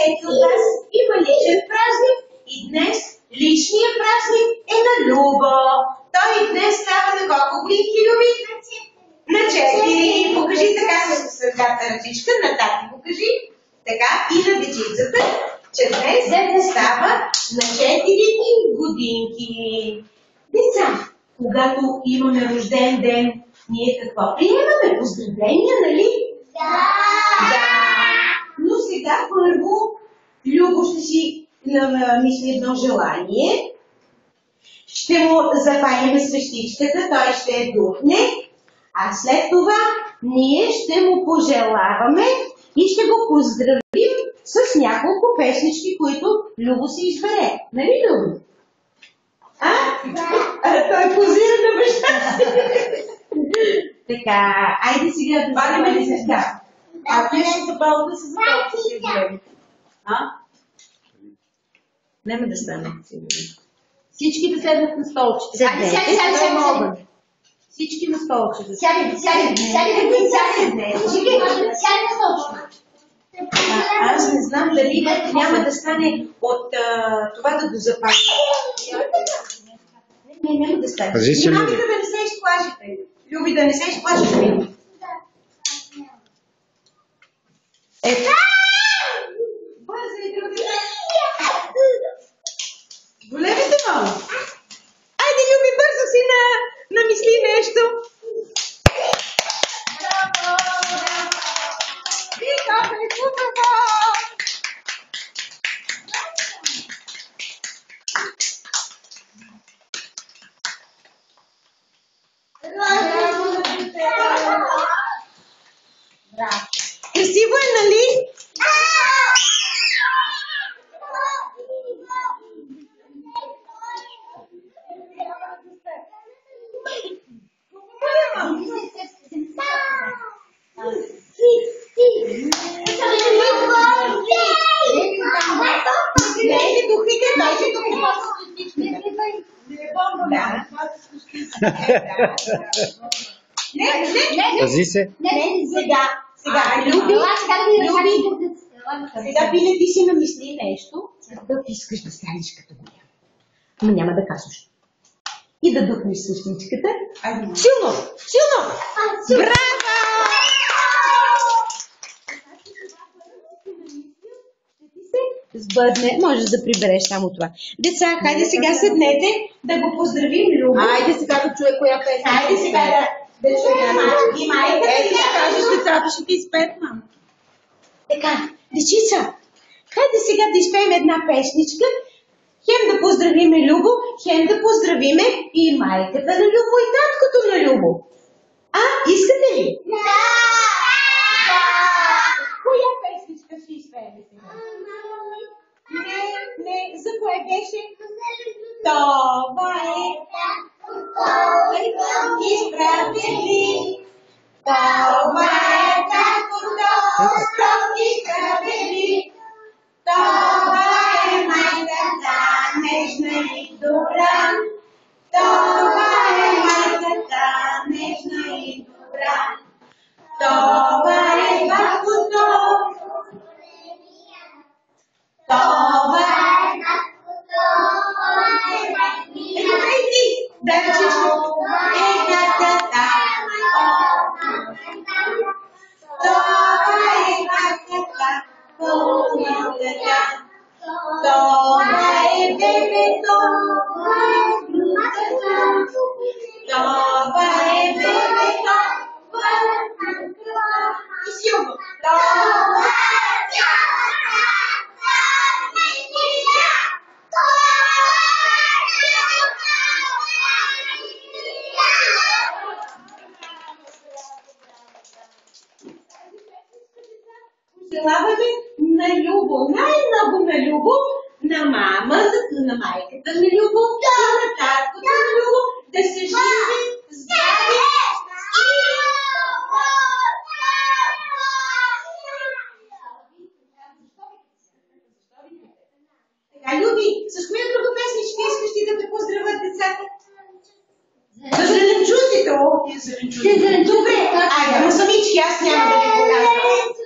всеки от нас има личен празник и днес личният празник е на Любо. Той днес става на колко годинки, Люби? На 4. Покажи така с едната ръчичка, на тати покажи. Така и на дечицата, че днес става на 4 годинки. Деца, когато имаме рожден ден, ние какво приемаме? Поздравления, нали? Да! Но сега първо Любо ще си мисли едно желание. Ще му запалим свещичката, той ще я духне, а след това ние ще му пожелаваме и ще го поздравим с няколко песнички, които Любо си избере. Нали, Любо? Той позира на баща си. Така, айде сега да запалим свеща. А ти ще запал да се запалиш. Нема да стане. Всички да седнат на столчета. Сядайте. Всички на столчета. Сядайте на столчета. Аз не знам дали няма да стане от това да го запалим. Не, няма да стане. Внимавайте да не се изплашите. Люби, да не се изплашите. Ето. Бързай, Люби. Големите мало. Айде, Люби, бързо си намисли нещо. Браво! Вика, прекупава! Красиво е, нали? Пази се. Сега, Люби, сега Пиле, ти си намисли нещо, да искаш да станеш като голям. Но няма да казваш. И да духнеш свещичката. Силно! Силно! Браво! Сбъдне, можеш да прибереш само това. Деца, хайде сега седнете да го поздравим, Любо. Айде сега да чуе коя песен. Хайде сега да чуем. И майката ти кажеш, децата ще ти изпеят, мам. Така, дечица, хайде сега да изпеем една песничка. Хем да поздравиме Любо, хем да поздравиме и майката на Любо и таткото на Любо. Искате ли? Да! Коя песничка ще изпеем сега? Не, за кое беше? Това е изправили. Това е такото изправили. Това е майката нежна и добра. Това е майката нежна и добра. Това е такото. Това е такото. Добре и ти. Дай ръчичка. Майката. Това е майката. Това е бебето. Това е бебето. И силно. Това желаваме на Любо, най-много на Любо, на мамата, на майката на Любо, на таткото на Любо, да се живи здрави и Така, Люби, с коя друга песничка искаш ти да те поздравят децата? За зеленчуците, Добре, ама самички, аз няма да ви го казвам.